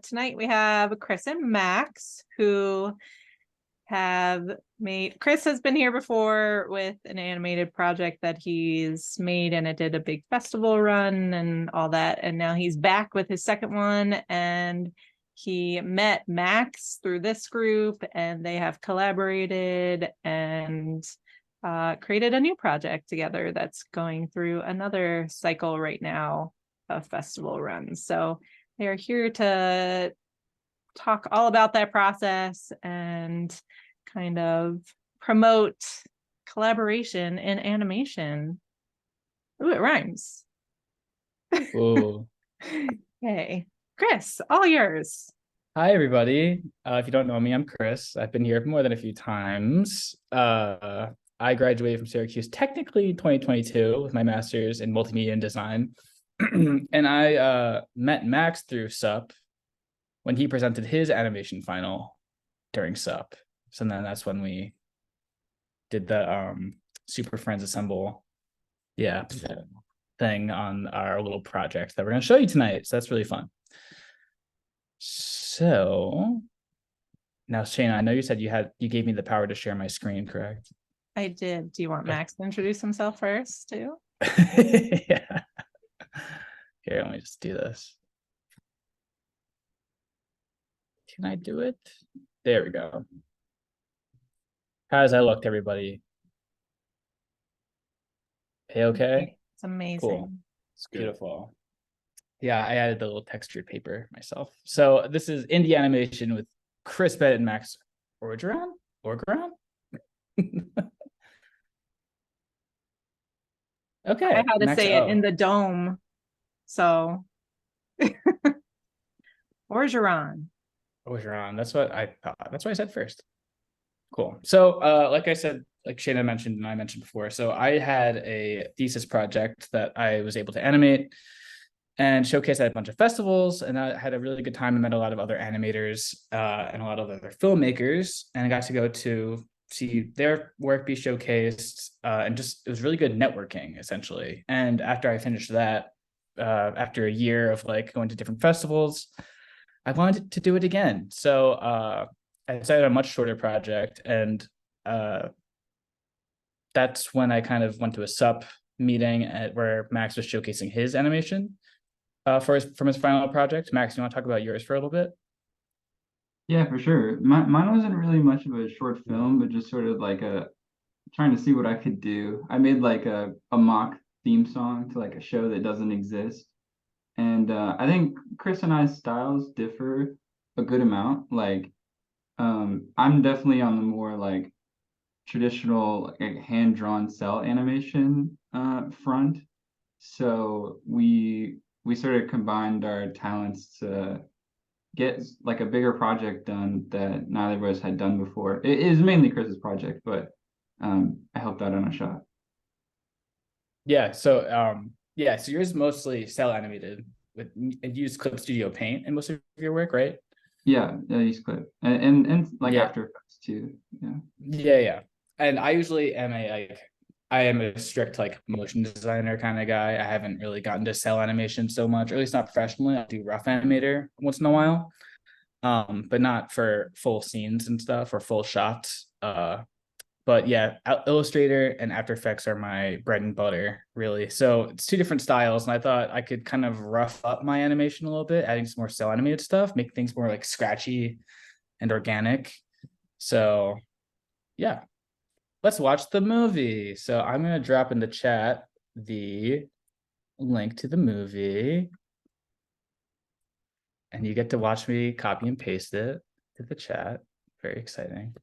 Tonight we have Chris and Max who have made, Chris has been here before with an animated project that he's made, and it did a big festival run and all that. And now he's back with his second one, and he met Max through this group, and they have collaborated and created a new project together that's going through another cycle right now of festival runs. So they are here to talk all about that process and kind of promote collaboration in animation. Ooh, it rhymes. Ooh. Okay, Chris, all yours. Hi, everybody. If you don't know me, I'm Chris. I've been here more than a few times. I graduated from Syracuse technically 2022 with my master's in multimedia and design. And I met Max through SUP when he presented his animation final during SUP. So then that's when we did the Super Friends Assemble thing on our little project that we're going to show you tonight. So that's really fun. So now, Shayna, I know you said you gave me the power to share my screen, correct? I did. Do you want Max to introduce himself first too? Yeah. Here, let me just do this. Can I do it? There we go. How does that look, everybody? Okay. It's amazing. Cool. It's beautiful. Yeah, I added the little textured paper myself. So this is indie animation with Chris Bennett and Max Orgeron? Okay. I had to Max say it in the dome. So Orgeron. That's what I thought. That's what I said first. Cool. So like I said, like Shayna mentioned and I mentioned before, so I had a thesis project that I was able to animate and showcase at a bunch of festivals, and I had a really good time. I met a lot of other animators and a lot of other filmmakers, and I got to go to see their work be showcased, and just it was really good networking essentially. And after I finished that, after a year of like going to different festivals, I wanted to do it again. So I decided on a much shorter project, and that's when I kind of went to a SUP meeting where Max was showcasing his animation from his final project. Max, you want to talk about yours for a little bit? Yeah, for sure. Mine wasn't really much of a short film, but just sort of like trying to see what I could do. I made like a mock theme song to like a show that doesn't exist. And I think Chris and I's styles differ a good amount. Like, I'm definitely on the more like traditional like, hand-drawn cell animation front. So we sort of combined our talents to get like a bigger project done that neither of us had done before. It is mainly Chris's project, but I helped out on a shot. So yours mostly cell animated with and use Clip Studio Paint in most of your work, right? Yeah, use Clip and like Yeah. After Effects too. Yeah. Yeah. And I usually am I am a strict like motion designer kind of guy. I haven't really gotten to cell animation so much, or at least not professionally. I do rough animator once in a while, but not for full scenes and stuff or full shots. But yeah, Illustrator and After Effects are my bread and butter, really. So it's two different styles, and I thought I could kind of rough up my animation a little bit, adding some more cell animated stuff, make things more like scratchy and organic. So yeah, let's watch the movie. So I'm gonna drop in the chat the link to the movie, and you get to watch me copy and paste it to the chat. Very exciting.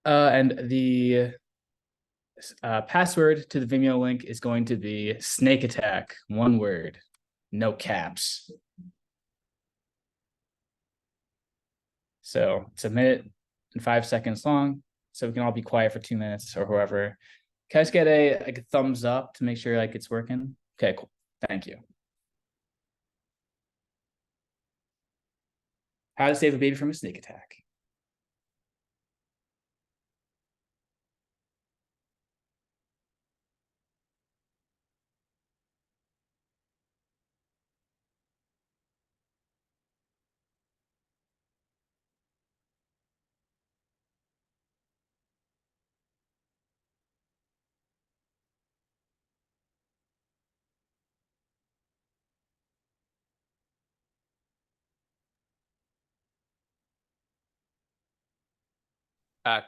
And the password to the Vimeo link is going to be snake attack, one word, no caps. So it's a minute and 5 seconds long, so we can all be quiet for 2 minutes or whoever. Can I just get a thumbs up to make sure like it's working? Okay, cool. Thank you. How to save a baby from a snake attack.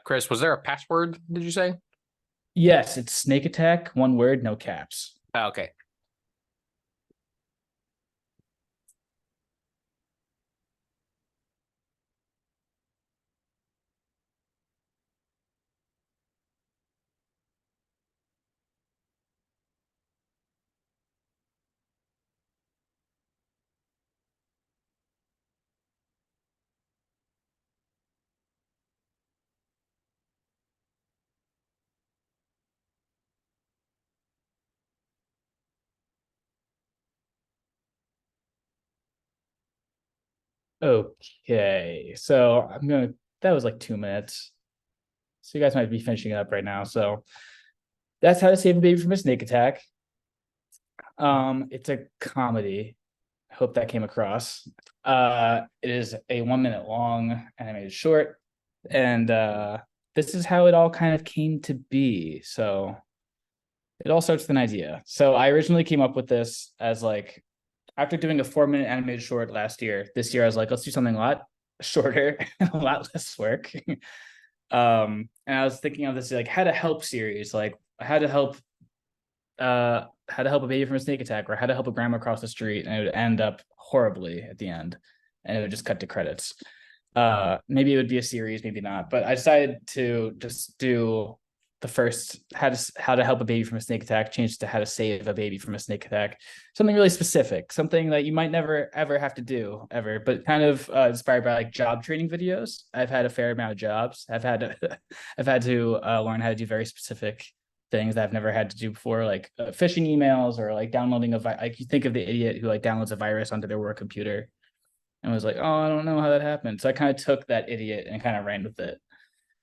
Chris, was there a password, did you say? Yes, it's snake attack, one word, no caps. Okay. Okay, so that was like 2 minutes. So you guys might be finishing it up right now. So that's how to save a baby from a snake attack. It's a comedy. I hope that came across. It is a 1 minute long animated short, and this is how it all kind of came to be. So it all starts with an idea. So I originally came up with this as like after doing a 4 minute animated short last year. This year I was like, let's do something a lot shorter and a lot less work. And I was thinking of this like how to help series, like how to help a baby from a snake attack, or how to help a grandma cross the street, and it would end up horribly at the end, and it would just cut to credits. Maybe it would be a series, maybe not, but I decided to just do the first how to help a baby from a snake attack, change to how to save a baby from a snake attack, something really specific, something that you might never ever have to do ever, but kind of inspired by like job training videos. I've had a fair amount of jobs. I've had to learn how to do very specific things that I've never had to do before, like phishing emails, or like downloading like you think of the idiot who like downloads a virus onto their work computer and was like, oh, I don't know how that happened. So I kind of took that idiot and kind of ran with it.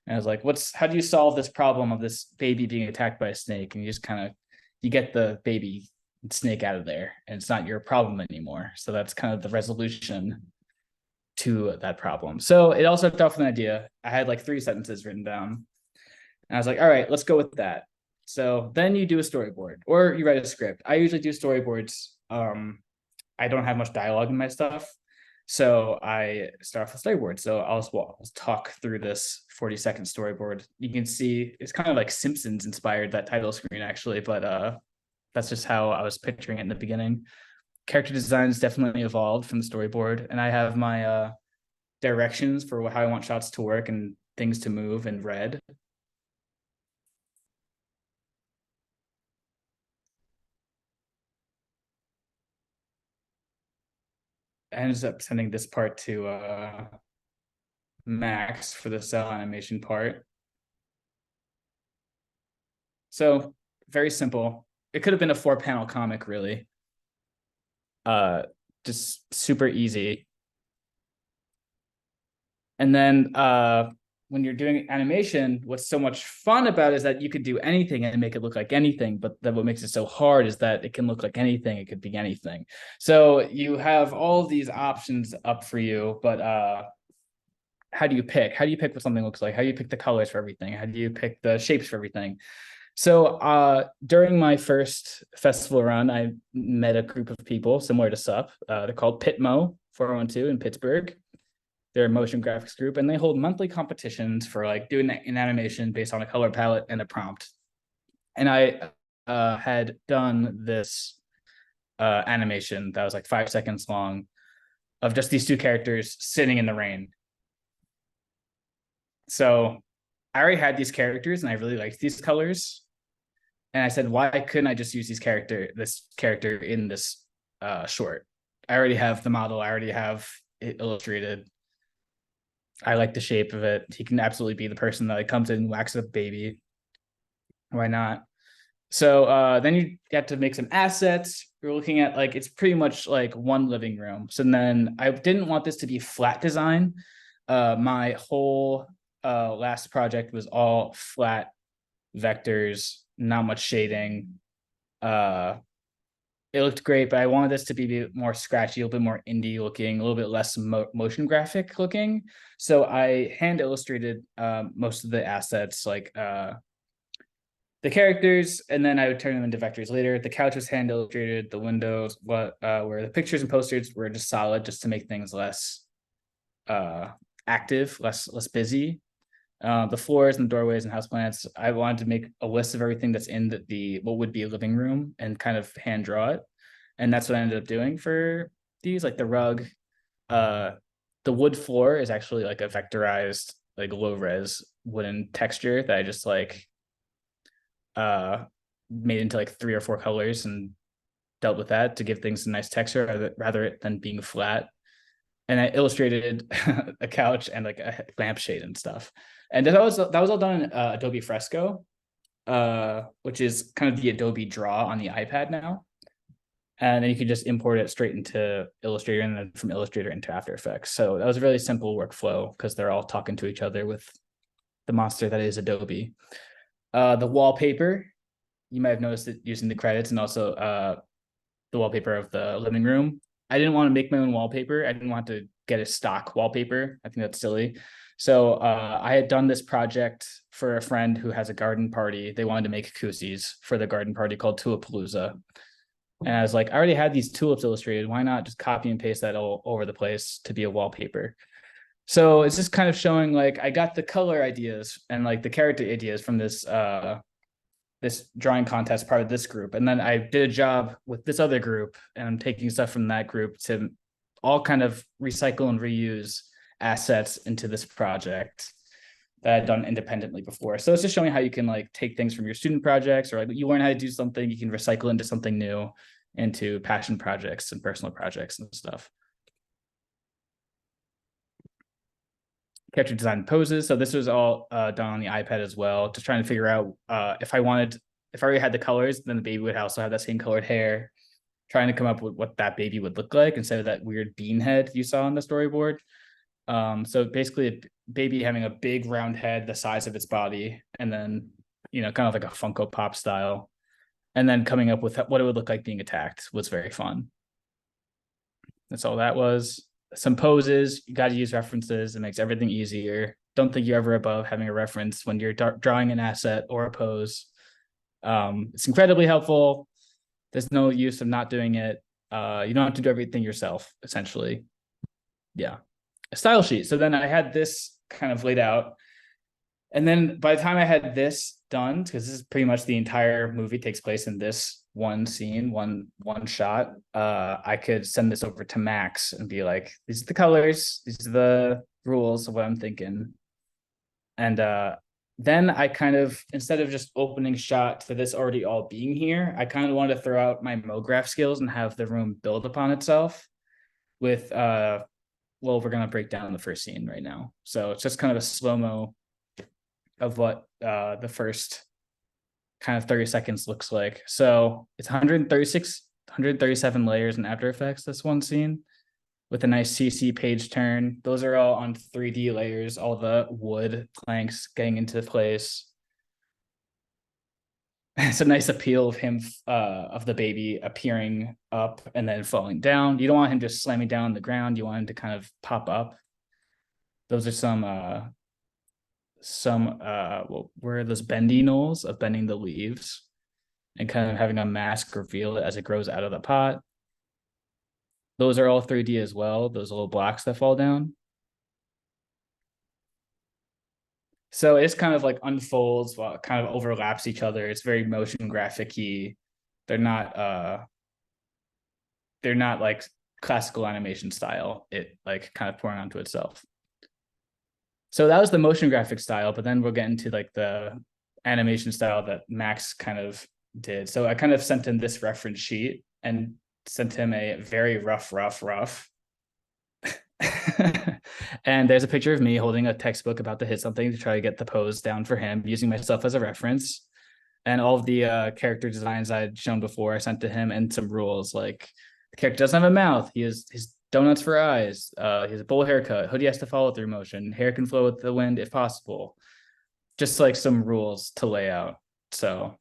And I was like, how do you solve this problem of this baby being attacked by a snake? And you get the baby snake out of there, and it's not your problem anymore. So that's kind of the resolution to that problem. So it all started off with an idea. I had like 3 sentences written down, and I was like, all right, let's go with that. So then you do a storyboard, or you write a script. I usually do storyboards. I don't have much dialogue in my stuff, so I start off with storyboard. So I'll talk through this 40-second storyboard. You can see it's kind of like Simpsons inspired, that title screen actually, but that's just how I was picturing it in the beginning. Character design has definitely evolved from the storyboard, and I have my directions for how I want shots to work and things to move in red. I ended up sending this part to Max for the cell animation part. So very simple. It could have been a 4-panel comic, really. Just super easy. And then when you're doing animation, what's so much fun about it is that you could do anything and make it look like anything, but then what makes it so hard is that it can look like anything, it could be anything. So you have all of these options up for you, but how do you pick? How do you pick what something looks like? How do you pick the colors for everything? How do you pick the shapes for everything? So during my first festival run, I met a group of people similar to SUP. They're called Pitmo 412 in Pittsburgh. They're a motion graphics group, and they hold monthly competitions for like doing an animation based on a color palette and a prompt. And I had done this animation that was like 5 seconds long of just these 2 characters sitting in the rain. So I already had these characters and I really liked these colors. And I said, why couldn't I just use this character in this short? I already have the model. I already have it illustrated. I like the shape of it. He can absolutely be the person that like, comes in and whacks a baby. Why not? So then you get to make some assets. You're looking at like, it's pretty much like one living room. So then I didn't want this to be flat design. My whole last project was all flat vectors, not much shading. It looked great, but I wanted this to be more scratchy, a little bit more indie looking, a little bit less motion graphic looking. So I hand illustrated most of the assets, like the characters, and then I would turn them into vectors later. The couch was hand illustrated, the windows, where the pictures and posters were just solid, just to make things less active, less busy. The floors and doorways and houseplants, I wanted to make a list of everything that's in the what would be a living room and kind of hand draw it. And that's what I ended up doing for these, like the rug. The wood floor is actually like a vectorized, like low res wooden texture that I just like made into like 3 or 4 colors and dealt with that to give things a nice texture rather than being flat. And I illustrated a couch and like a lampshade and stuff. And that was all done in Adobe Fresco, which is kind of the Adobe Draw on the iPad now. And then you can just import it straight into Illustrator and then from Illustrator into After Effects. So that was a really simple workflow because they're all talking to each other with the monster that is Adobe. The wallpaper, you might have noticed it using the credits and also the wallpaper of the living room. I didn't want to make my own wallpaper. I didn't want to get a stock wallpaper. I think that's silly. So I had done this project for a friend who has a garden party. They wanted to make koozies for the garden party called Tulipalooza. And I was like, I already had these tulips illustrated. Why not just copy and paste that all over the place to be a wallpaper? So it's just kind of showing like I got the color ideas and like the character ideas from this this drawing contest part of this group. And then I did a job with this other group and I'm taking stuff from that group to all kind of recycle and reuse assets into this project that I'd done independently before. So it's just showing how you can like take things from your student projects or like you learn how to do something, you can recycle into something new, into passion projects and personal projects and stuff. Character design poses. So this was all done on the iPad as well, just trying to figure out if I already had the colors, then the baby would also have that same colored hair, trying to come up with what that baby would look like instead of that weird bean head you saw on the storyboard. So basically a baby having a big round head the size of its body, and then, you know, kind of like a Funko Pop style. And then coming up with what it would look like being attacked was very fun. That's all that was. Some poses, you got to use references. It makes everything easier. Don't think you're ever above having a reference when you're drawing an asset or a pose. It's incredibly helpful. There's no use of not doing it. You don't have to do everything yourself, essentially. Yeah. A style sheet. So then I had this kind of laid out. And then by the time I had this done, because this is pretty much the entire movie takes place in this one scene, one shot, I could send this over to Max and be like, these are the colors, these are the rules of what I'm thinking. And then I kind of, instead of just opening shot to this already all being here, I kind of wanted to throw out my MoGraph skills and have the room build upon itself with, well, we're going to break down the first scene right now. So it's just kind of a slow-mo of what the first kind of 30 seconds looks like. So it's 137 layers in After Effects, this one scene, with a nice CC page turn. Those are all on 3D layers, all the wood planks getting into place. It's a nice appeal of him, of the baby appearing up and then falling down. You don't want him just slamming down on the ground. You want him to kind of pop up. Those are some what were those bendy knolls of bending the leaves and kind of having a mask reveal it as it grows out of the pot. Those are all 3D as well, those little blocks that fall down. So it's kind of like unfolds while it kind of overlaps each other. It's very motion graphic-y. They're not like classical animation style, it like kind of pouring onto itself. So that was the motion graphic style, but then we'll get into like the animation style that Max kind of did. So I kind of sent him this reference sheet and sent him a very rough. And there's a picture of me holding a textbook about to hit something to try to get the pose down for him, using myself as a reference. And all of the character designs I'd shown before, I sent to him, and some rules like the character doesn't have a mouth. He has his donuts for eyes. He has a bowl haircut. Hoodie has to follow through motion. Hair can flow with the wind if possible. Just like some rules to lay out. So,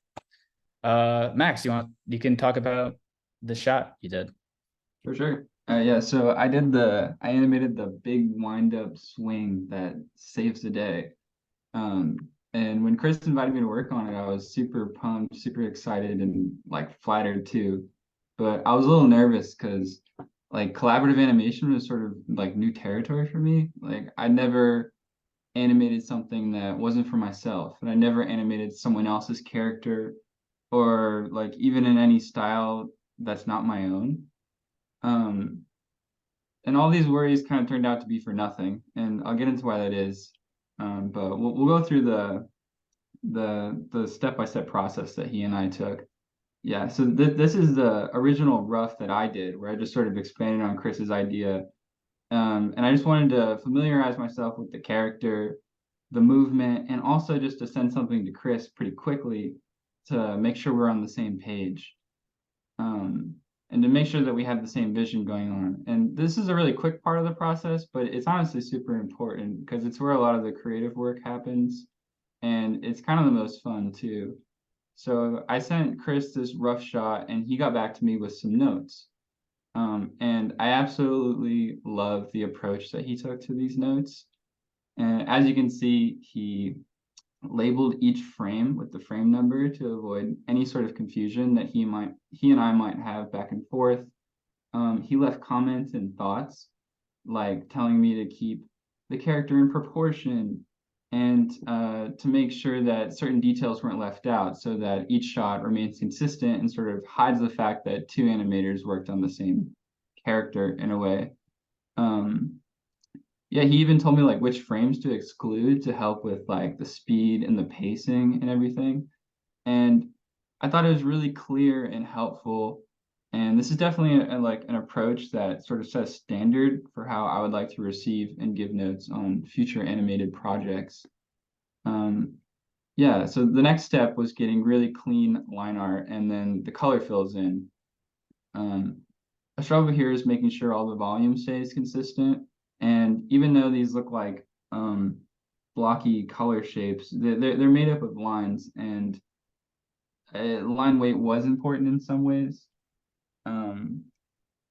Max, you can talk about the shot you did. For sure. Yeah, so I animated the big wind up swing that saves the day. And when Chris invited me to work on it, I was super pumped, super excited, and like flattered too. But I was a little nervous because like collaborative animation was sort of like new territory for me. Like I never animated something that wasn't for myself, and I never animated someone else's character or like even in any style that's not my own. Um, and all these worries kind of turned out to be for nothing, and I'll get into why that is. But we'll go through the step-by-step process that he and I took. Yeah, so this is the original rough that I did, where I just sort of expanded on Chris's idea. And I just wanted to familiarize myself with the character, the movement, and also just to send something to Chris pretty quickly to make sure we're on the same page. And to make sure that we have the same vision going on. And this is a really quick part of the process, but it's honestly super important because it's where a lot of the creative work happens. And it's kind of the most fun too. So I sent Chris this rough shot and he got back to me with some notes. And I absolutely love the approach that he took to these notes. And as you can see, he labeled each frame with the frame number to avoid any sort of confusion that he and I might have back and forth. He left comments and thoughts, like telling me to keep the character in proportion and to make sure that certain details weren't left out so that each shot remains consistent and sort of hides the fact that two animators worked on the same character in a way. Yeah, he even told me like which frames to exclude to help with like the speed and the pacing and everything. And I thought it was really clear and helpful. And this is definitely like an approach that sort of sets standard for how I would like to receive and give notes on future animated projects. Yeah, so the next step was getting really clean line art and then the color fills in. A struggle here is making sure all the volume stays consistent. And even though these look like blocky color shapes, they're made up of lines, and line weight was important in some ways.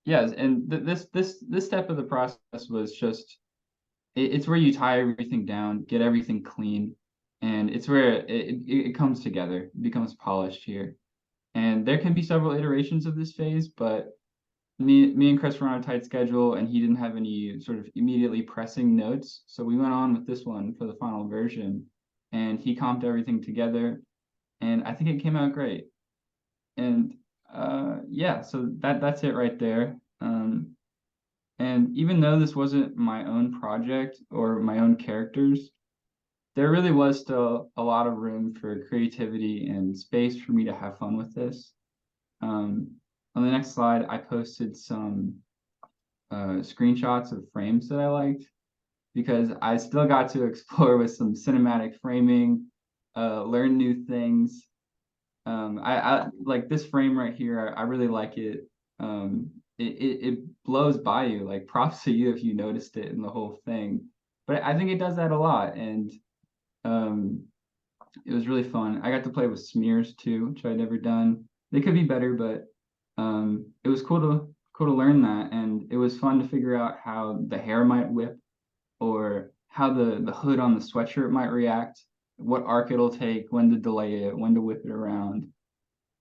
Yes, and this step of the process was just it's where you tie everything down, get everything clean, and it's where it comes together, it becomes polished here. And there can be several iterations of this phase, but me and Chris were on a tight schedule and he didn't have any sort of immediately pressing notes. So we went on with this one for the final version and he comped everything together and I think it came out great. And yeah, so that's it right there. And even though this wasn't my own project or my own characters, there really was still a lot of room for creativity and space for me to have fun with this. On the next slide, I posted some screenshots of frames that I liked because I still got to explore with some cinematic framing, learn new things. I like this frame right here. I really like it. It blows by you. Like props to you if you noticed it in the whole thing. But I think it does that a lot, and it was really fun. I got to play with smears too, which I'd never done. They could be better, but it was cool to learn that, and it was fun to figure out how the hair might whip or how the hood on the sweatshirt might react, what arc it'll take, when to delay it, when to whip it around,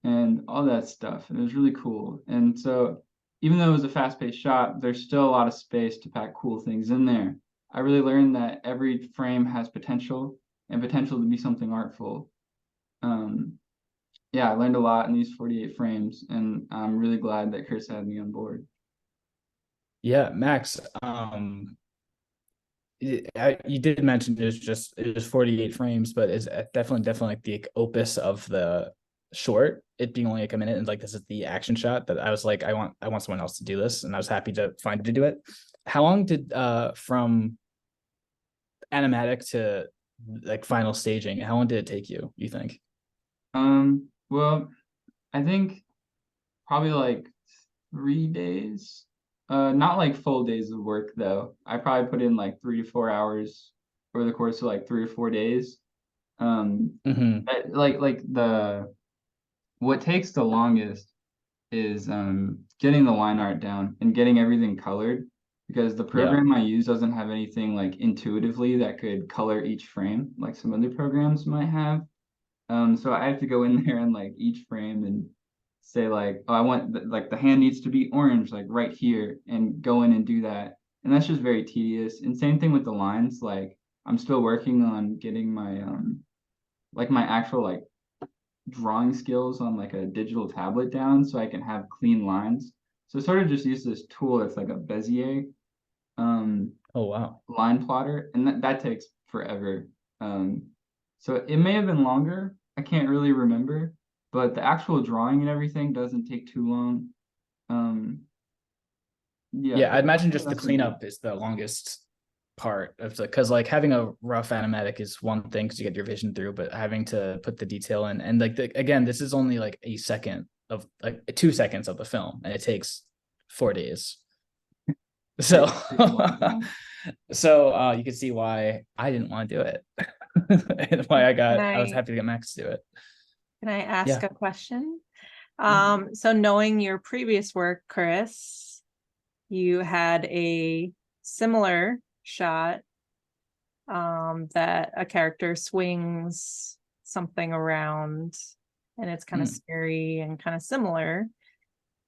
and all that stuff. And it was really cool. And so even though it was a fast-paced shot, there's still a lot of space to pack cool things in there. I really learned that every frame has potential and potential to be something artful. Yeah, I learned a lot in these 48 frames, and I'm really glad that Chris had me on board. Yeah, Max, you did mention it was 48 frames, but it's definitely like the opus of the short, it being only like a minute, and like this is the action shot that I was like, I want someone else to do this, and I was happy to find it to do it. How long did from animatic to like final staging, how long did it take you think? Well, I think probably like 3 days. Not like full days of work though. I probably put in like 3 to 4 hours over the course of like 3 or 4 days. Like what takes the longest is getting the line art down and getting everything colored because the program I use doesn't have anything like intuitively that could color each frame like some other programs might have. So I have to go in there and like each frame and say like, oh, I want like the hand needs to be orange, like right here, and go in and do that. And that's just very tedious. And same thing with the lines, like I'm still working on getting my like my actual like drawing skills on like a digital tablet down so I can have clean lines. So I sort of just use this tool that's like a Bezier Oh wow. line plotter, and that takes forever. So it may have been longer. I can't really remember, but the actual drawing and everything doesn't take too long. Yeah, Yeah, I'd imagine just the that's what I do. cleanup is the longest part of the, because like having a rough animatic is one thing because you get your vision through, but having to put the detail in, and like again, this is only like a second of like 2 seconds of the film, and it takes 4 days. So Takes a long time. so you can see why I didn't want to do it. And why I was I happy to get Max to do it. can I ask Yeah. a question? Yeah. So knowing your previous work, Chris, you had a similar shot that a character swings something around and it's kind of scary and kind of similar,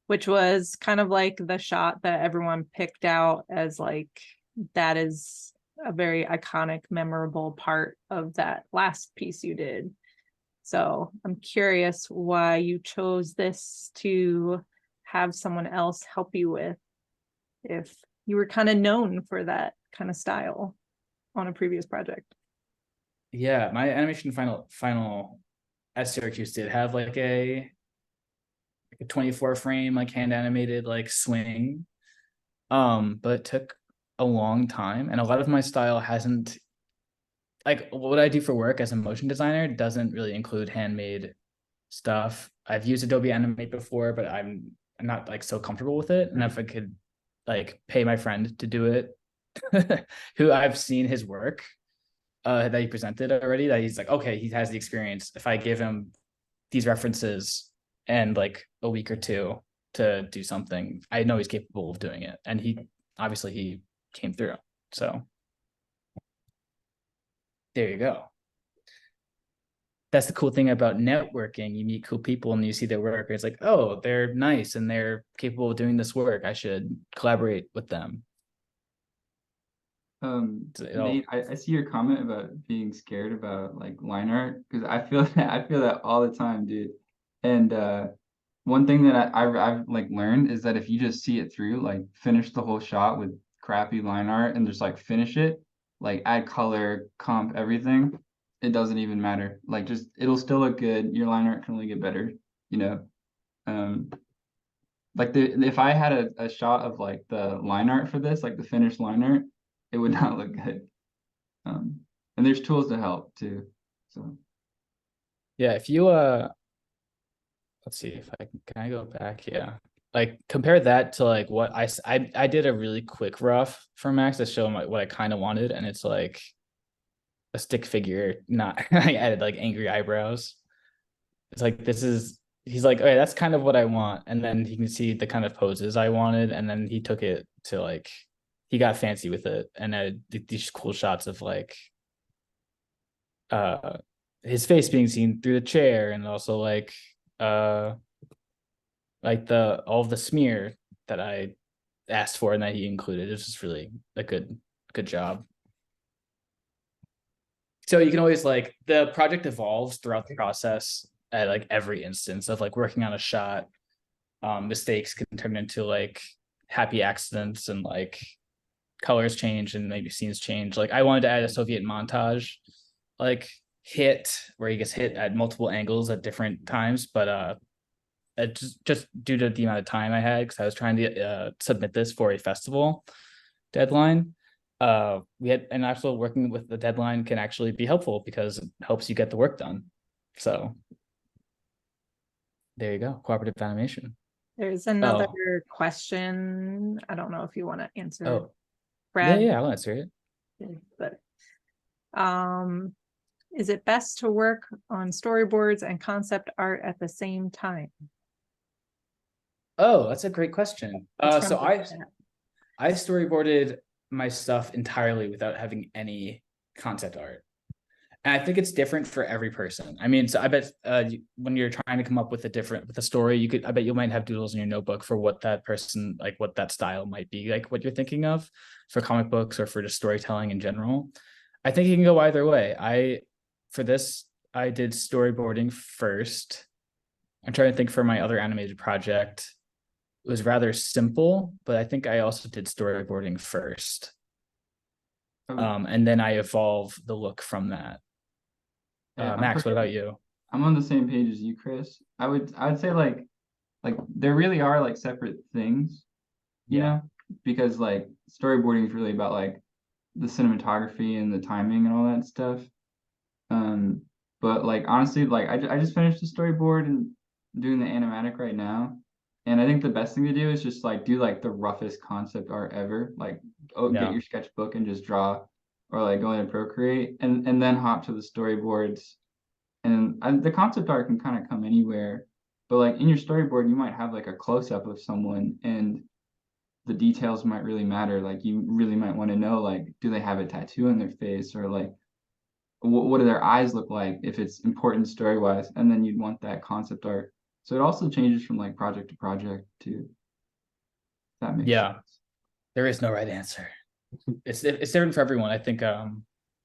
which was kind of like the shot that everyone picked out as like that is a very iconic, memorable part of that last piece you did. So I'm curious why you chose this to have someone else help you with, if you were kind of known for that kind of style on a previous project. Yeah, my animation final at Syracuse did have like a 24 frame like hand animated like swing. But it took a long time, and a lot of my style hasn't, like what I do for work as a motion designer doesn't really include handmade stuff. I've used Adobe Animate before, but I'm not like so comfortable with it. And if I could like pay my friend to do it, who I've seen his work that he presented already, that he's like, okay, he has the experience. If I give him these references and like a week or two to do something, I know he's capable of doing it. And he obviously came through. So there you go. That's the cool thing about networking. You meet cool people and you see their work. It's like, oh, they're nice and they're capable of doing this work. I should collaborate with them. Nate, I see your comment about being scared about like line art, because I feel that all the time, dude. And one thing that I've like learned is that if you just see it through, like finish the whole shot with crappy line art and just like finish it, like add color, comp, everything, it doesn't even matter. Like just it'll still look good. Your line art can only get better, you know. Like if I had a shot of like the line art for this, like the finished line art, it would not look good. And there's tools to help too. So Yeah, if you let's see if can I go back? Yeah. Like compare that to like what I did a really quick rough for Max to show him like what I kind of wanted, and it's like a stick figure, not I added like angry eyebrows. It's like he's like, okay, that's kind of what I want. And then he can see the kind of poses I wanted, and then he took it to like he got fancy with it and added these cool shots of like his face being seen through the chair, and also like all of the smear that I asked for and that he included. It was just really a good job. So you can always like the project evolves throughout the process at like every instance of like working on a shot. Mistakes can turn into like happy accidents, and like colors change and maybe scenes change. Like I wanted to add a Soviet montage like hit where he gets hit at multiple angles at different times, but just due to the amount of time I had, because I was trying to submit this for a festival deadline. We had, and actually working with the deadline can actually be helpful because it helps you get the work done. So there you go, cooperative animation. There's another question. I don't know if you want to answer. Oh, Brad. yeah, I'll answer it. But is it best to work on storyboards and concept art at the same time? Oh, that's a great question. It's So from I storyboarded my stuff entirely without having any concept art. And I think it's different for every person. I mean, so I bet when you're trying to come up with a story, I bet you might have doodles in your notebook for what that person, like what that style might be, like what you're thinking of for comic books or for just storytelling in general. I think it can go either way. For this, I did storyboarding first. I'm trying to think for my other animated project. It was rather simple, but I think I also did storyboarding first. And then I evolve the look from that. Yeah, Max, what about you? I'm on the same page as you, Chris. I would say like there really are like separate things, you Yeah. know, because like storyboarding is really about like the cinematography and the timing and all that stuff. Um, but like honestly, like I just finished the storyboard and doing the animatic right now. And I think the best thing to do is just like do like the roughest concept art ever. Like get Yeah. your sketchbook and just draw, or like go in and Procreate, and then hop to the storyboards. And the concept art can kind of come anywhere, but like in your storyboard, you might have like a close up of someone, and the details might really matter. Like you really might want to know, like, do they have a tattoo on their face, or like what do their eyes look like if it's important story wise, and then you'd want that concept art. So it also changes from like project to project too. If that makes Yeah. sense. There is no right answer. It's different for everyone. I think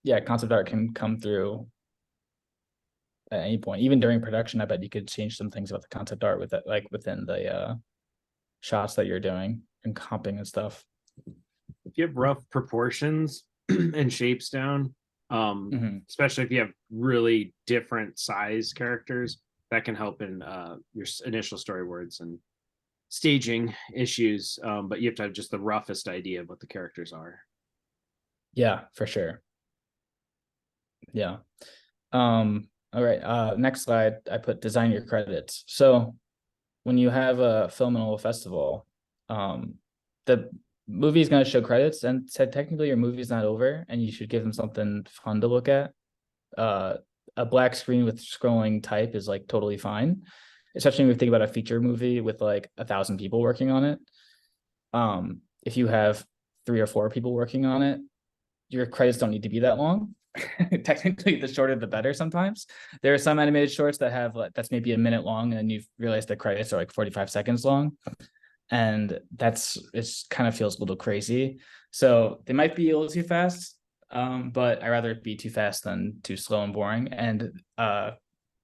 yeah, concept art can come through at any point. Even during production, I bet you could change some things about the concept art with it, like within the shots that you're doing and comping and stuff. If you have rough proportions and shapes down, especially if you have really different size characters, that can help in your initial storyboards and staging issues. But you have to have just the roughest idea of what the characters are. Yeah, for sure. Yeah. All right. Next slide, I put design your credits. So when you have a film and a festival, the movie is going to show credits, and said technically your movie's not over, and you should give them something fun to look at. A black screen with scrolling type is like totally fine, especially when we think about a feature movie with like 1,000 people working on it. If you have 3 or 4 people working on it, your credits don't need to be that long. Technically, the shorter the better. Sometimes there are some animated shorts that have like that's maybe a minute long, and you realize the credits are like 45 seconds long, and it's kind of feels a little crazy. So they might be a little too fast, but I rather it be too fast than too slow and boring. And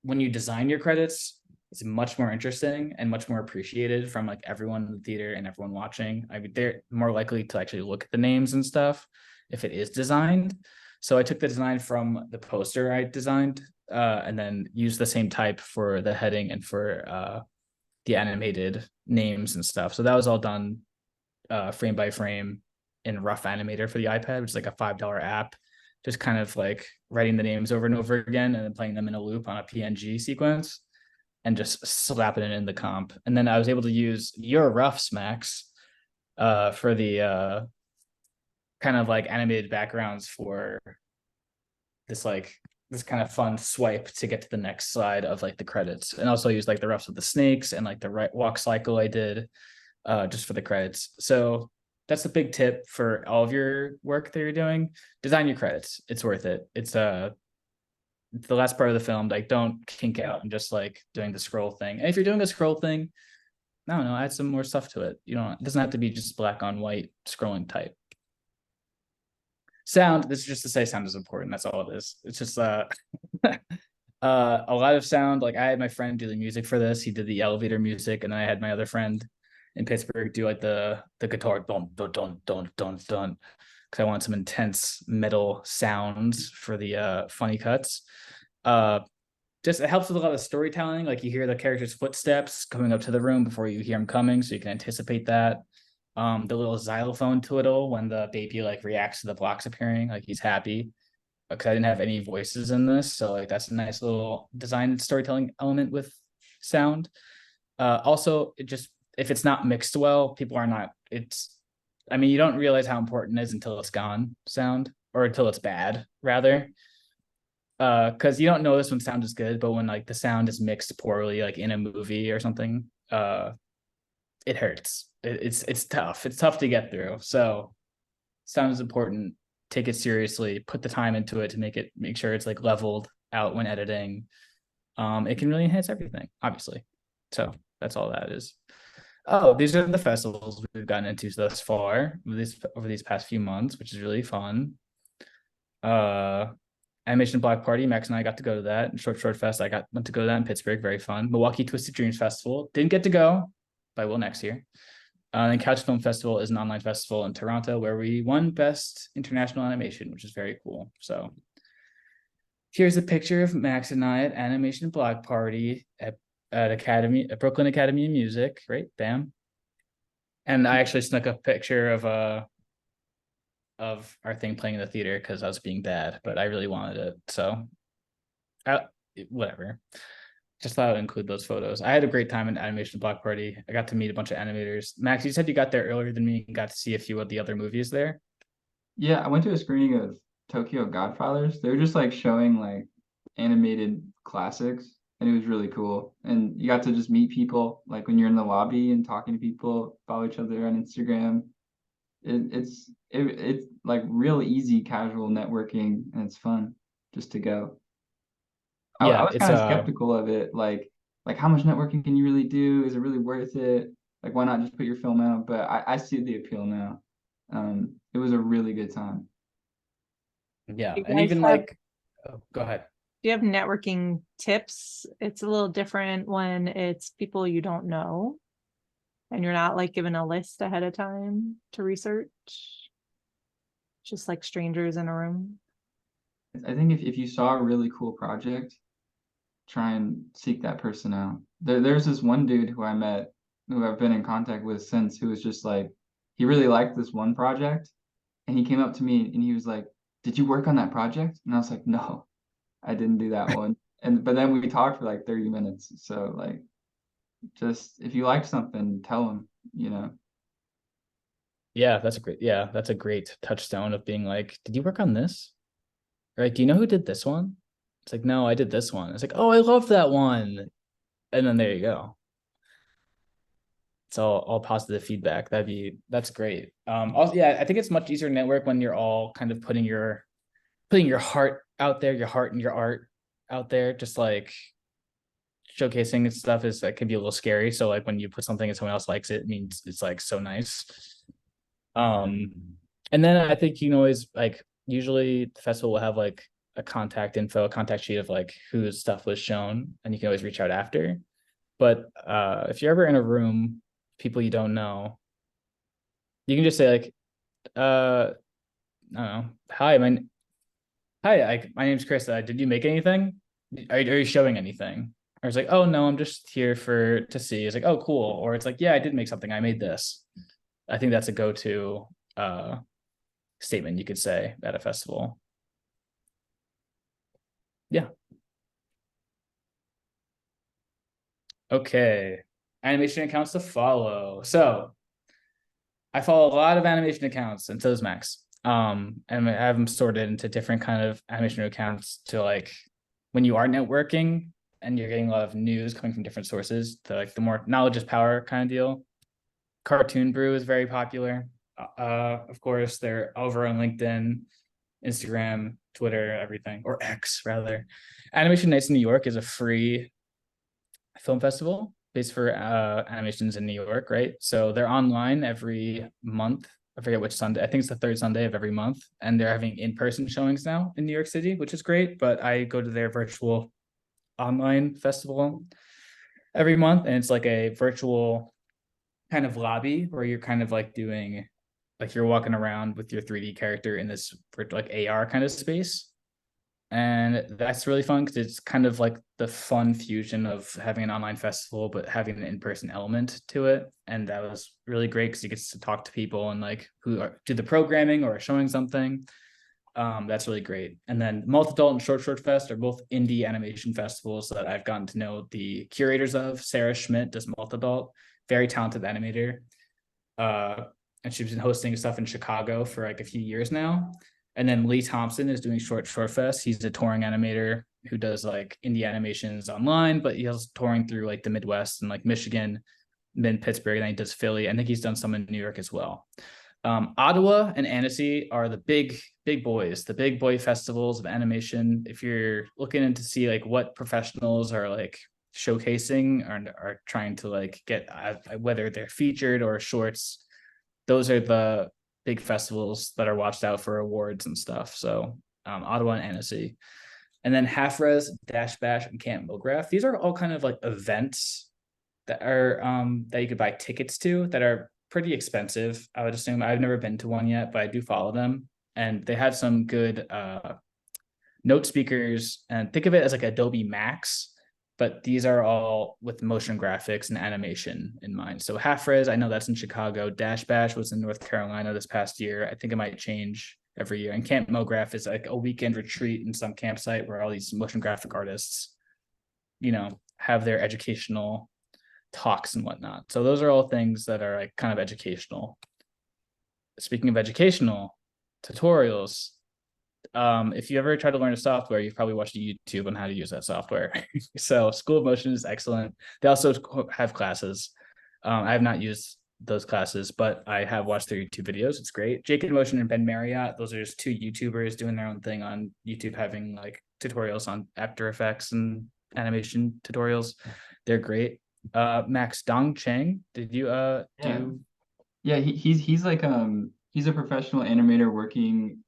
when you design your credits, it's much more interesting and much more appreciated from like everyone in the theater and everyone watching. I mean, they're more likely to actually look at the names and stuff if it is designed. So I took the design from the poster I designed, and then used the same type for the heading and for the animated names and stuff. So that was all done frame by frame in Rough Animator for the iPad, which is like a $5 app. Just kind of like writing the names over and over again and then playing them in a loop on a PNG sequence and just slapping it in the comp. And then I was able to use your roughs, Max, for the kind of like animated backgrounds for this kind of fun swipe to get to the next slide of like the credits, and also use like the roughs with the snakes and like the right walk cycle I did just for the credits. So that's a big tip for all of your work that you're doing. Design your credits. It's worth it. It's the last part of the film. Like, don't kink out and just like doing the scroll thing. And if you're doing a scroll thing, I don't know, add some more stuff to it. It doesn't have to be just black on white scrolling type. Sound, this is just to say sound is important. That's all it is. It's just a lot of sound. Like I had my friend do the music for this. He did the elevator music, and then I had my other friend in Pittsburgh do like the guitar dun dun dun dun dun dun, because I want some intense metal sounds for the funny cuts. Just it helps with a lot of storytelling. Like you hear the character's footsteps coming up to the room before you hear them coming, so you can anticipate that. The little xylophone twiddle when the baby like reacts to the blocks appearing, like he's happy, because I didn't have any voices in this, so like that's a nice little design storytelling element with sound. Also, it just if it's not mixed well, people are not. I mean, you don't realize how important it is until it's gone. Sound, or until it's bad, rather. Because you don't know this when sound is good, but when like the sound is mixed poorly, like in a movie or something, it hurts. It's tough. It's tough to get through. So sound is important. Take it seriously. Put the time into it to make sure it's like leveled out when editing. It can really enhance everything, obviously. So that's all that is. Oh, these are the festivals we've gotten into thus far over these past few months, which is really fun. Animation Block Party, Max and I got to go to that. And Short Fest, went to go to that in Pittsburgh, very fun. Milwaukee Twisted Dreams Festival, didn't get to go, but I will next year. And Couch Film Festival is an online festival in Toronto where we won Best International Animation, which is very cool. So here's a picture of Max and I at Animation Block Party at Brooklyn Academy of Music, right? Bam. And I actually snuck a picture of our thing playing in the theater because I was being bad, but I really wanted it. So whatever. Just thought I would include those photos. I had a great time at Animation Block Party. I got to meet a bunch of animators. Max, you said you got there earlier than me and got to see a few of the other movies there. Yeah, I went to a screening of Tokyo Godfathers. They were just like showing like animated classics, and it was really cool. And you got to just meet people like when you're in the lobby and talking to people, follow each other on Instagram. It's like real easy casual networking, and it's fun just to go. I was It's kind of skeptical of it, like how much networking can you really do? Is it really worth it? Like why not just put your film out? But I see the appeal now. It was a really good time. yeah, You and guys even have- like go ahead. Do you have networking tips? It's a little different when it's people you don't know and you're not like given a list ahead of time to research. Just like strangers in a room. I think if you saw a really cool project, try and seek that person out. There's this one dude who I met, who I've been in contact with since, who was just like, he really liked this one project, and he came up to me and he was like, "Did you work on that project?" And I was like, "No, I didn't do that one." But then we talked for like 30 minutes. So like, just if you like something, tell them, you know. Yeah, that's a great touchstone of being like, did you work on this? Right? Do you know who did this one? It's like, no, I did this one. It's like, oh, I love that one. And then there you go. It's all positive feedback. That's great. Also, yeah, I think it's much easier to network when you're all kind of putting your heart out there, your heart and your art out there. Just like showcasing stuff is that can be a little scary. So like when you put something and someone else likes it, it means it's like so nice. And then I think you can always like usually the festival will have like a contact sheet of like whose stuff was shown, and you can always reach out after. But if you're ever in a room, people you don't know, you can just say like, I don't know, hi, my name's Chris. Did you make anything? Are you showing anything? Or it's like, oh no, I'm just here to see. It's like, oh cool. Or it's like, yeah, I did make something. I made this. I think that's a go-to statement you could say at a festival. Yeah. Okay. Animation accounts to follow. So I follow a lot of animation accounts, and so does Max. And I have them sorted into different kind of animation accounts to like when you are networking and you're getting a lot of news coming from different sources, to like the more knowledge is power kind of deal. Cartoon Brew is very popular. Of course, they're over on LinkedIn, Instagram, Twitter, everything, or X rather. Animation Nights in New York is a free film festival based for animations in New York, right? So they're online every month. I forget which Sunday. I think it's the third Sunday of every month, and they're having in-person showings now in New York City, which is great. But I go to their virtual online festival every month, and it's like a virtual kind of lobby where you're kind of like doing, like you're walking around with your 3D character in this like AR kind of space. And that's really fun because it's kind of like the fun fusion of having an online festival, but having an in-person element to it. And that was really great because you get to talk to people and like who do the programming or are showing something. That's really great. And then Multidult and Short Fest are both indie animation festivals that I've gotten to know the curators of. Sarah Schmidt does Multidult, very talented animator. And she's been hosting stuff in Chicago for like a few years now. And then Lee Thompson is doing Short Fest. He's a touring animator who does like indie animations online, but he's touring through like the Midwest and like Michigan, then Pittsburgh, and then he does Philly. I think he's done some in New York as well. Ottawa and Annecy are the big boys, the big boy festivals of animation. If you're looking to see like what professionals are like showcasing or are trying to like get, whether they're featured or shorts, those are the big festivals that are watched out for awards and stuff. So Ottawa and Annecy. And then Half Res, Dash Bash, and Camp Mograph. These are all kind of like events that are that you could buy tickets to that are pretty expensive. I would assume. I've never been to one yet, but I do follow them. And they have some good note speakers, and think of it as like Adobe Max, but these are all with motion graphics and animation in mind. So Half Res, I know that's in Chicago. Dash Bash was in North Carolina this past year. I think it might change every year. And Camp Mograph is like a weekend retreat in some campsite where all these motion graphic artists, have their educational talks and whatnot. So those are all things that are like kind of educational. Speaking of educational tutorials, if you ever try to learn a software, you've probably watched a YouTube on how to use that software. So School of Motion is excellent. They also have classes. I have not used those classes, but I have watched their YouTube videos. It's great. Jake in Motion and Ben Marriott, those are just two YouTubers doing their own thing on YouTube, having like tutorials on After Effects and animation tutorials. They're great. Max Dong Cheng, did you Yeah, he's like he's a professional animator working.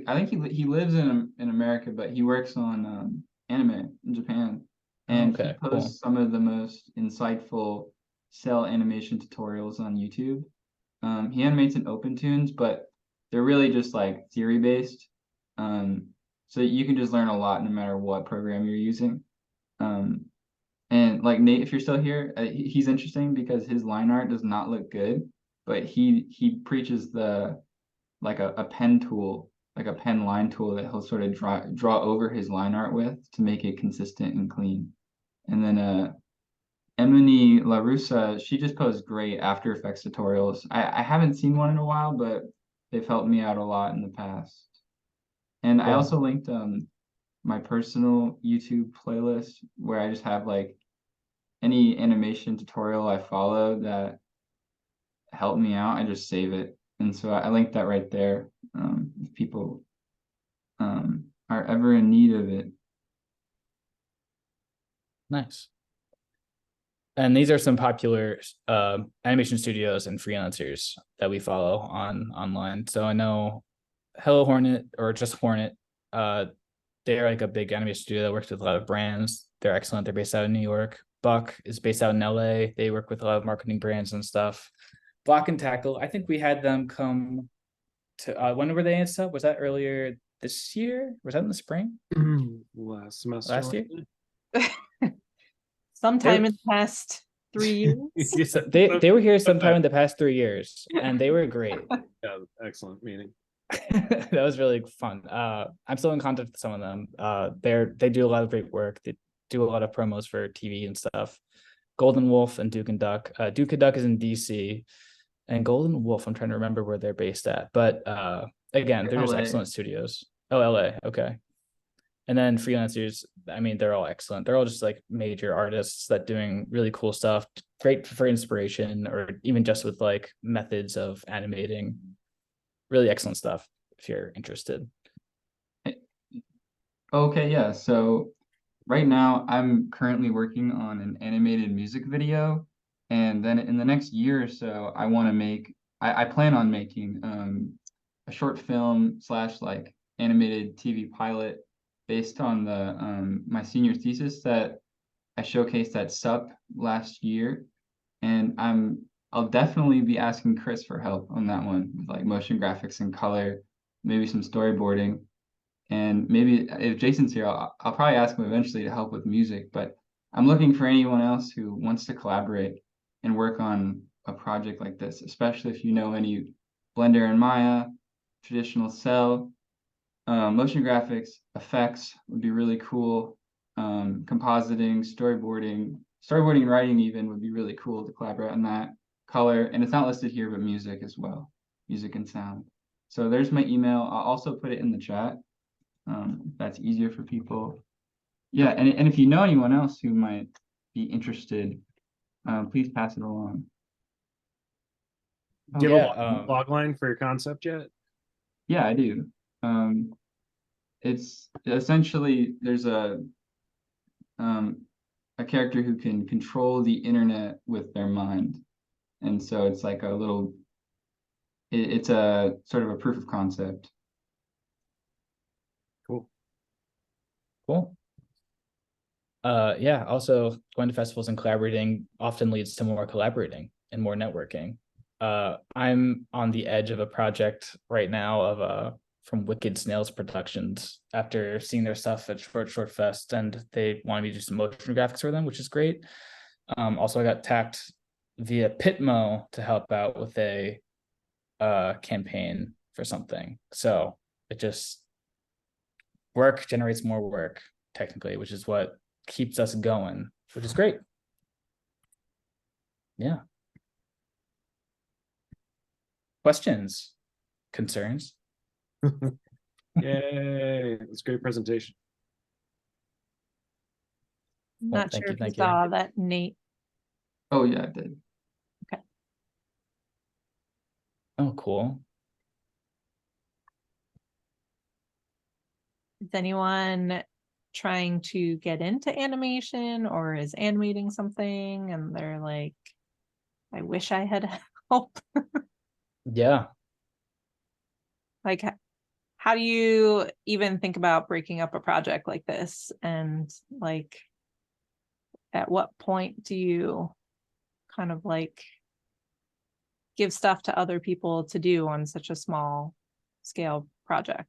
I think he lives in America, but he works on anime in Japan, and he Okay, posts some of the most insightful cell animation tutorials on YouTube. He animates in OpenTunes, but they're really just like theory based. So you can just learn a lot no matter what program you're using. And like Nate, if you're still here, he's interesting because his line art does not look good, but he preaches like a pen tool, like a pen line tool that he'll sort of draw over his line art with to make it consistent and clean. And then Emily LaRussa, she just posts great After Effects tutorials. I haven't seen one in a while, but they've helped me out a lot in the past. And I also linked my personal YouTube playlist where I just have like any animation tutorial I follow that helped me out, I just save it. And so I linked that right there. If people are ever in need of it. Nice. And these are some popular animation studios and freelancers that we follow online. So I know Hello Hornet, or just Hornet, they're like a big animation studio that works with a lot of brands. They're excellent. They're based out of New York. Buck is based out in LA. They work with a lot of marketing brands and stuff. Block and Tackle, I think we had them come to when were they in SUP? Was that earlier this year? Was that in the spring? Last semester. Last year? Sometime in the past 3 years. So they were here sometime in the past 3 years, and they were great. Yeah, excellent meeting. That was really fun. I'm still in contact with some of them. They do a lot of great work. They do a lot of promos for TV and stuff. Golden Wolf and Duke and Duck. Duke and Duck is in DC, and Golden Wolf, I'm trying to remember where they're based at. But again, they're just LA. excellent studios. Oh, LA. Okay. And then freelancers, I mean, they're all excellent. They're all just like major artists that doing really cool stuff. Great for inspiration, or even just with like methods of animating. Really excellent stuff if you're interested. Okay, yeah. So right now I'm currently working on an animated music video. And then in the next year or so, I plan on making a short film / like animated TV pilot based on the my senior thesis that I showcased at SUP last year. And I'll definitely be asking Chris for help on that one with like motion graphics and color, maybe some storyboarding. And maybe if Jason's here, I'll probably ask him eventually to help with music, but I'm looking for anyone else who wants to collaborate and work on a project like this, especially if you know any Blender and Maya, traditional cell, motion graphics, effects would be really cool. Compositing, storyboarding and writing even would be really cool to collaborate on that. Color, and it's not listed here, but music as well, music and sound. So there's my email. I'll also put it in the chat. If that's easier for people. Yeah, and if you know anyone else who might be interested, please pass it along. Do you have a log line for your concept yet? Yeah, I do. It's essentially there's a character who can control the internet with their mind, and so it's like it's a sort of a proof of concept. Cool. Yeah, also going to festivals and collaborating often leads to more collaborating and more networking. I'm on the edge of a project right now of from Wicked Snails Productions after seeing their stuff at Short Fest, and they wanted me to do some motion graphics for them, which is great. Also I got tapped via Pitmo to help out with a campaign for something. So it just work generates more work technically, which is what keeps us going, which is great. Yeah. Questions, concerns? Yay! It's a great presentation. Well, Not thank sure you, if you thank you. saw that, Nate. Oh yeah, I did. Oh, cool. Is anyone trying to get into animation or is animating something and they're like, I wish I had help? Yeah. Like, how do you even think about breaking up a project like this? And like, at what point do you kind of like give stuff to other people to do on such a small scale project?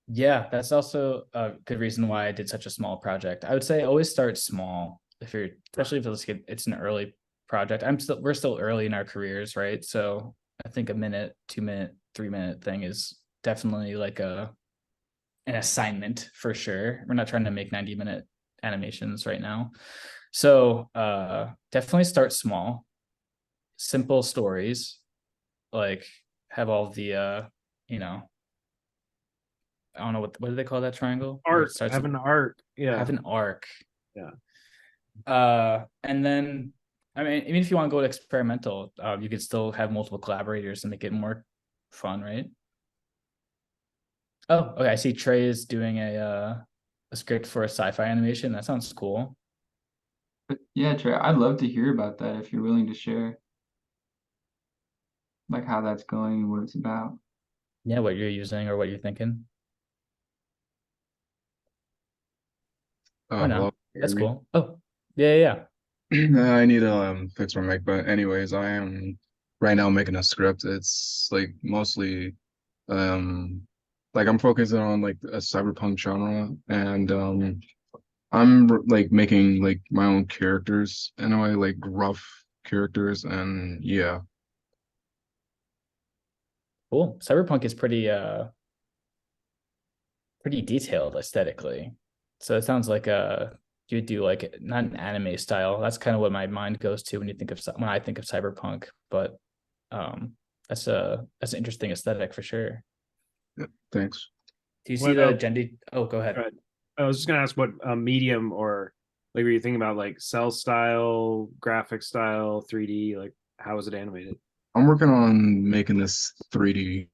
Yeah, that's also a good reason why I did such a small project. I would say always start small if you're, especially if it's an early project. We're still early in our careers, right? So I think a minute, 2 minute, 3 minute thing is definitely like an assignment for sure. We're not trying to make 90-minute animations right now. So definitely start small, simple stories, like have all the you know, I don't know what do they call that triangle? Where it Art, starts have with- an art. Yeah. have an arc. Yeah. And then I mean, even if you want to go to experimental, you could still have multiple collaborators and make it more fun, right? Oh, okay. I see Trey is doing a script for a sci-fi animation. That sounds cool. But yeah, Trey, I'd love to hear about that if you're willing to share, like how that's going and what it's about. Yeah, what you're using or what you're thinking. Or no, Hello, that's hear me? cool. Oh, yeah. I need to fix my mic, but anyways, I am right now making a script. It's like mostly like I'm focusing on like a cyberpunk genre, and I'm like making like my own characters in a way, like rough characters, and yeah. Cool. Cyberpunk is pretty detailed aesthetically. So it sounds like you do like not an anime style. That's kind of what my mind goes to when I think of cyberpunk. But that's an interesting aesthetic for sure. Yeah, thanks. Do you see What, the Gendi? Oh, go ahead. Right. I was just gonna ask what medium or like were you thinking about like cell style, graphic style, 3D? Like how is it animated? I'm working on making this 3D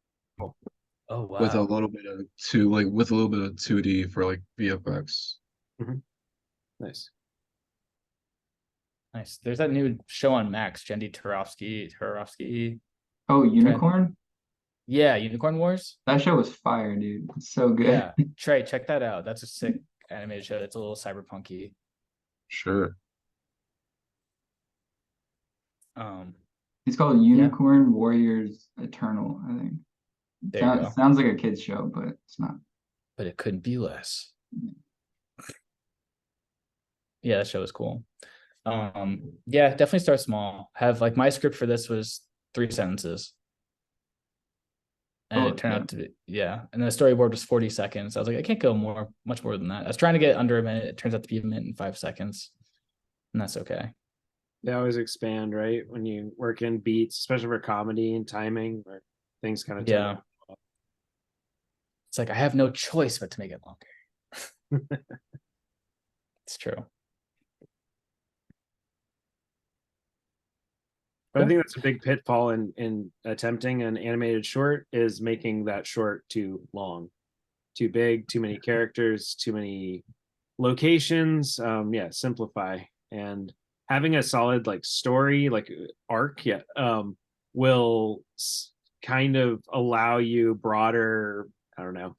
Oh with a wow, little bit of with a little bit of 2D for like VFX. Nice. nice. There's that new show on Max, Jendi Turovsky. Oh, Unicorn? Yeah, Unicorn Wars. That show was fire, dude. It's so good. Yeah, Trey, check that out. That's a sick animated show. It's a little cyberpunky. Sure. It's called Unicorn Warriors Eternal, I think. There you go. Sounds like a kid's show, but it's not. But it couldn't be less. Yeah, that show was cool. Yeah, definitely start small. Have like my script for this was 3 sentences. And it turned out to be, yeah. And the storyboard was 40 seconds. I was like, I can't go much more than that. I was trying to get under a minute. It turns out to be a minute and 5 seconds. And that's okay. They always expand, right? When you work in beats, especially for comedy and timing, where things kind of Yeah. It's like I have no choice but to make it longer. It's true. But I think that's a big pitfall in attempting an animated short is making that short too long, too big, too many characters, too many locations. Yeah, simplify and having a solid like story, like arc, will kind of allow you broader, I don't know,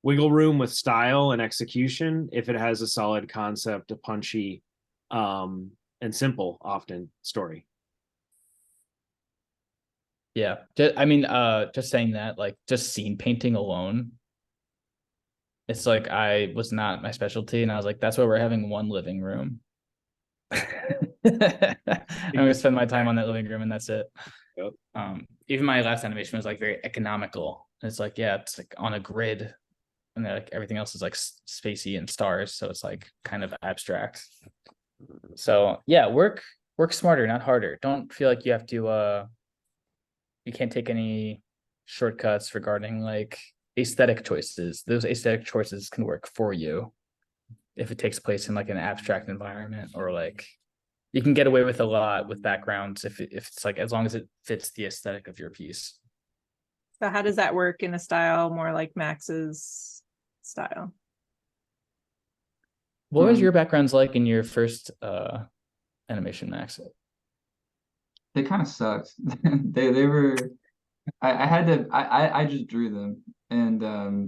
wiggle room with style and execution if it has a solid concept, a punchy, and simple often story. Yeah. I mean, just saying that, like, just scene painting alone, it's like I was not my specialty, and I was like, that's why we're having one living room. I'm gonna spend my time on that living room, and that's it. Yep. Even my last animation was like very economical. It's like, yeah, it's like on a grid, and then like everything else is like spacey and stars, so it's like kind of abstract. So yeah, work smarter, not harder. Don't feel like you have to you can't take any shortcuts regarding like aesthetic choices. Those aesthetic choices can work for you if it takes place in like an abstract environment, or like you can get away with a lot with backgrounds if it's like, as long as it fits the aesthetic of your piece. So how does that work in a style more like Max's style? What was your backgrounds like in your first animation, Max? They kind of sucked. They were. I had to. I just drew them, and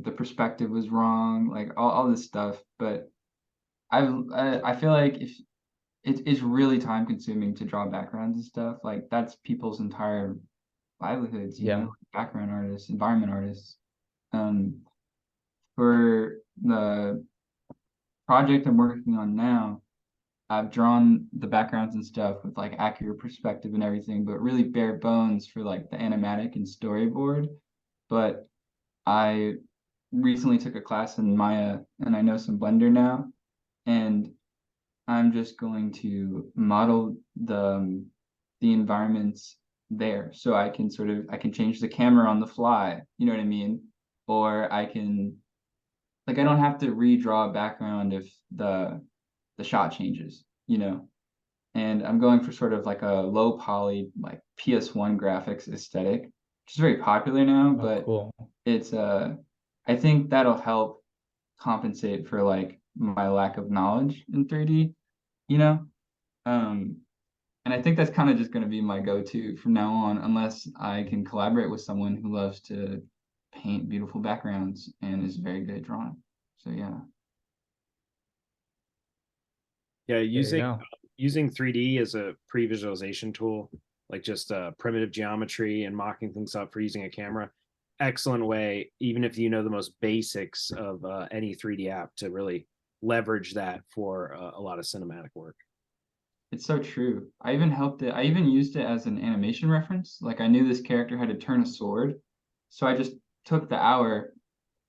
the perspective was wrong, like all this stuff. But I feel like if it's really time consuming to draw backgrounds and stuff. Like that's people's entire livelihoods, Yeah. background artists, environment artists. For the project I'm working on now, I've drawn the backgrounds and stuff with like accurate perspective and everything, but really bare bones for like the animatic and storyboard. But I recently took a class in Maya and I know some Blender now, and I'm just going to model the environments there, so I can I can change the camera on the fly, you know what I mean? Or I can, like, I don't have to redraw a background if the shot changes, And I'm going for sort of like a low poly, like PS1 graphics aesthetic, which is very popular now, Oh, but cool. it's I think that'll help compensate for like my lack of knowledge in 3D, you know? And I think that's kind of just going to be my go-to from now on, unless I can collaborate with someone who loves to paint beautiful backgrounds and is very good at drawing. So yeah. Yeah, There you using go. using 3D as a pre-visualization tool, like just primitive geometry and mocking things up for using a camera, excellent way, even if you know the most basics of any 3D app, to really leverage that for a lot of cinematic work. It's so true. I even used it as an animation reference. Like I knew this character had to turn a sword. So I just took the hour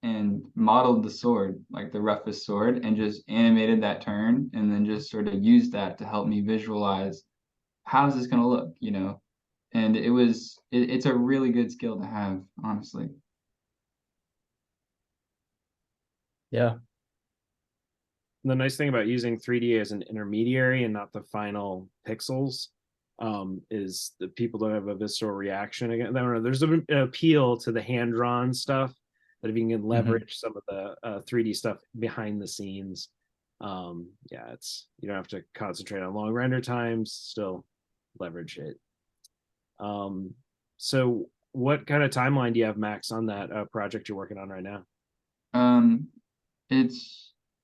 and modeled the sword, like the roughest sword, and just animated that turn, and then just sort of used that to help me visualize how's this gonna look, And it's a really good skill to have, honestly. Yeah. The nice thing about using 3D as an intermediary and not the final pixels is that people don't have a visceral reaction. Again, I don't know, there's an appeal to the hand-drawn stuff, that if you can leverage some of the 3D stuff behind the scenes, yeah, you don't have to concentrate on long render times, still leverage it. So what kind of timeline do you have, Max, on that project you're working on right now?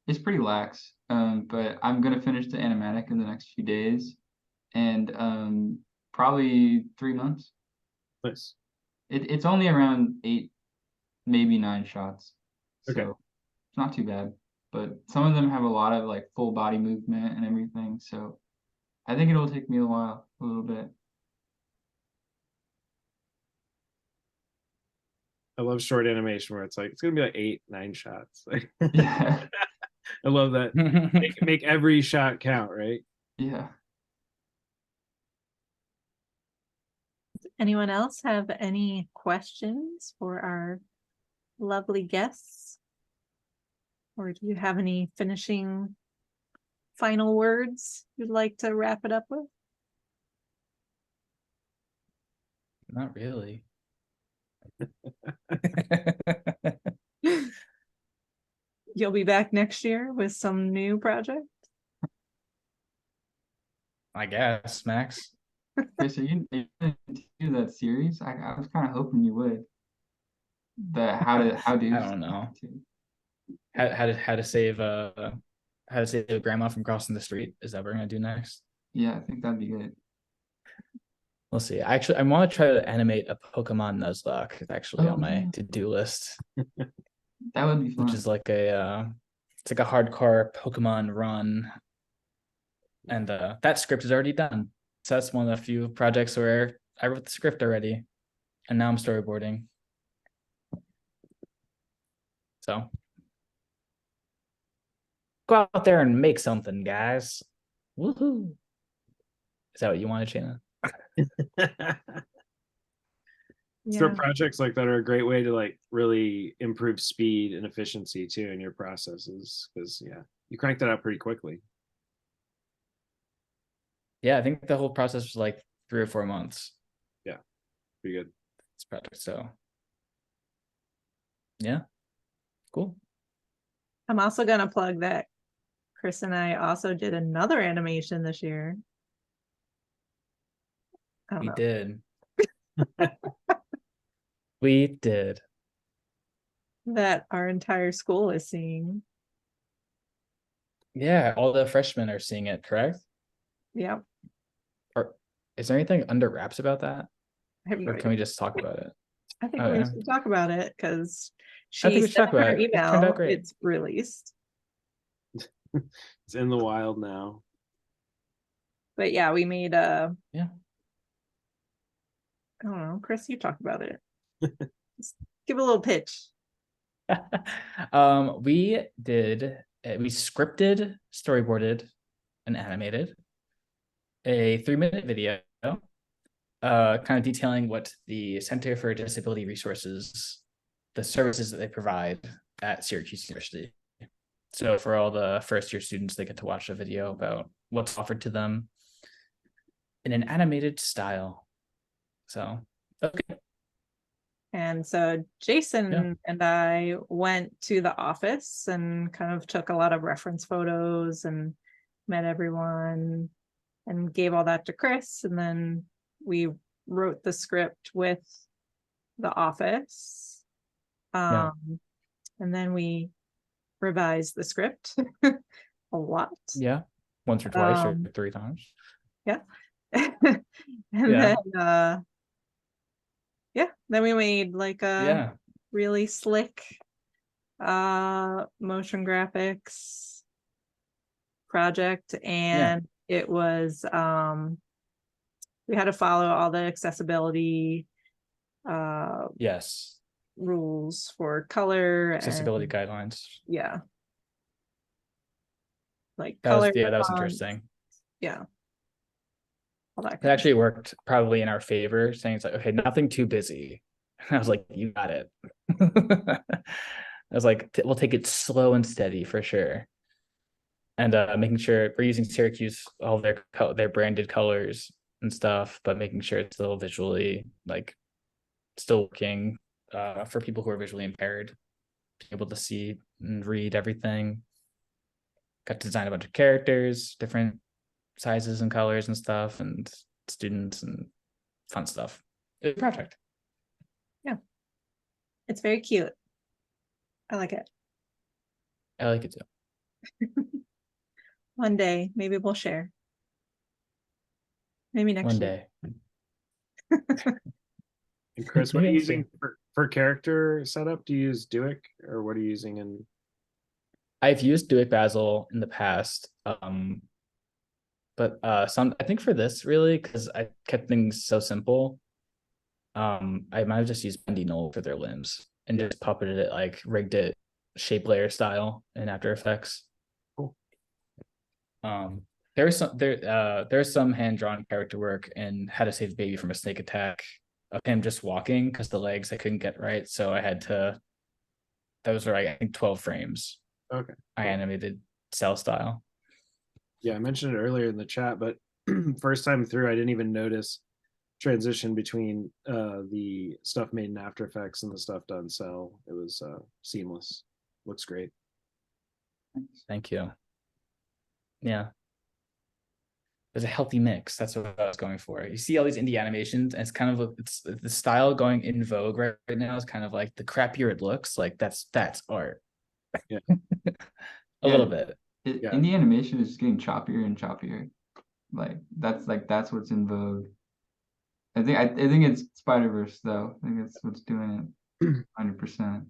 It's pretty lax, but I'm gonna finish the animatic in the next few days, and probably 3 months. Nice. It's only around 8, maybe 9 shots, Okay. so it's not too bad. But some of them have a lot of like full body movement and everything, so I think it'll take me a while, a little bit. I love short animation where it's like it's gonna be like 8, 9 shots. Yeah, I love that. Make every shot count, right? yeah. Anyone else have any questions for our lovely guests? Or do you have any finishing final words you'd like to wrap it up with? Not really. You'll be back next year with some new project? I guess, Max. Chris, are you gonna do that series? I was kind of hoping you would. How do I don't know. how to save a grandma from crossing the street. Is that what we're gonna do next? Yeah, I think that'd be good. We'll see. Actually, I want to try to animate a Pokemon Nuzlocke. It's actually on my yeah. to-do list, That would be fun. which is like it's like a hardcore Pokemon run. And that script is already done. So that's one of the few projects where I wrote the script already, and now I'm storyboarding. So go out there and make something, guys. Woohoo! Is that what you wanted, Shayna? So projects like that are a great way to like really improve speed and efficiency too in your processes, because you crank that out pretty quickly. Yeah, I think the whole process was like 3 or 4 months. Yeah, pretty good. This project, so yeah, cool. I'm also gonna plug that Chris and I also did another animation this year. I don't We know. did. We did. That our entire school is seeing. Yeah, all the freshmen are seeing it, correct? Yeah. Or is there anything under wraps about that? I have no Or can we idea. just talk about it? I think Oh, we yeah. should talk about it because I think she we should sent talk about her it. It turned out email. great. It's released. It's in the wild now. But yeah, we made a. Yeah. I don't know, Chris, you talk about it. Just give a little pitch. We scripted, storyboarded, and animated a 3-minute video, kind of detailing what the Center for Disability Resources, the services that they provide at Syracuse University. So for all the first-year students, they get to watch a video about what's offered to them in an animated style. So, okay. And so Jason and I went to the office and kind of took a lot of reference photos and met everyone and gave all that to Chris. And then we wrote the script with the office. Yeah. And then we revised the script a lot. Yeah. Once or twice or 3 times. Yeah. And then we made like a really slick motion graphics project, and it was we had to follow all the accessibility rules for color, accessibility guidelines. Yeah, like that color. That was interesting. Yeah. It actually worked probably in our favor, saying it's like, okay, nothing too busy. I was like, you got it. I was like, we'll take it slow and steady for sure. And making sure we're using Syracuse, all their branded colors and stuff, but making sure it's still visually like still working for people who are visually impaired, being able to see and read everything. Got to design a bunch of characters, different sizes and colors and stuff, and students and fun stuff. It's a project. Yeah, it's very cute. I like it. I like it too. One day, maybe we'll share. Maybe next One year. day. And Chris, what are you using for character setup? Do you use Duick, or what are you using in? I've used Duick Basil in the past. But I think for this really, because I kept things so simple, I might have just used Bendy Knoll for their limbs and just puppeted it, like rigged it shape layer style in After Effects. Cool. There's some hand-drawn character work in How to Save the Baby from a Snake Attack of him just walking because the legs I couldn't get right, so I had to. Those were like, I think 12 frames. Okay. I animated cell style. Yeah, I mentioned it earlier in the chat, but first time through, I didn't even notice transition between the stuff made in After Effects and the stuff done cell. It was seamless. Looks great. Thank you. Yeah. There's a healthy mix. That's what I was going for. You see all these indie animations, and it's kind of it's the style going in vogue right now is kind of like the crappier it looks, like that's art. A little Yeah. bit. Yeah. In the animation, it's just getting choppier and choppier. That's what's in vogue. I think it's Spider-Verse though. I think that's what's doing it 100%,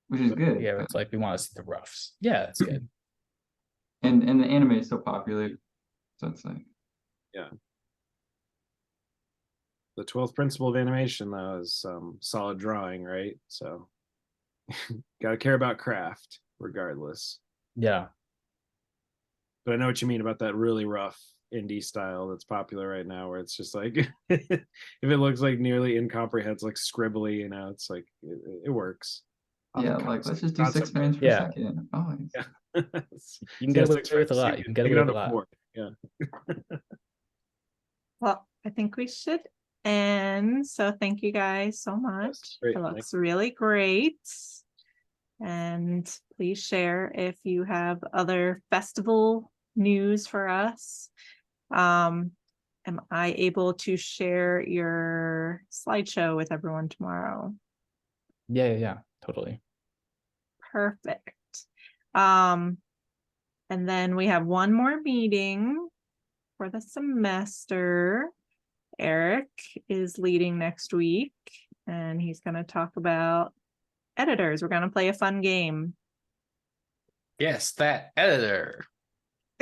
which is good. Yeah, it's like we want to see the roughs. Yeah, that's good. And the anime is so popular, so it's like The 12th principle of animation, though, is solid drawing, right? So, gotta care about craft, regardless. Yeah. But I know what you mean about that really rough indie style that's popular right now, where it's just like, if it looks like nearly incomprehensible, like scribbly, you know, it's like it works. yeah, like let's just do 6 frames per Yeah. second. Oh, Yeah. You can get away with a lot. You can get away with a lot. 4. Yeah. Well, I think we should end. So thank you guys so much. great. It looks really great. And please share if you have other festival news for us. Am I able to share your slideshow with everyone tomorrow? Yeah, totally. Perfect. And then we have one more meeting for the semester. Eric is leading next week, and he's going to talk about editors. We're going to play a fun game. Yes, that editor.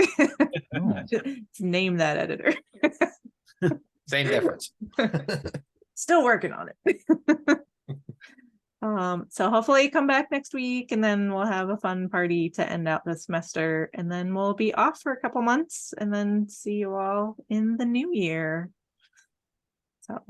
Oh. Let's name that editor. Same difference. Still working on it. So hopefully come back next week, and then we'll have a fun party to end out the semester, and then we'll be off for a couple months, and then see you all in the new year. So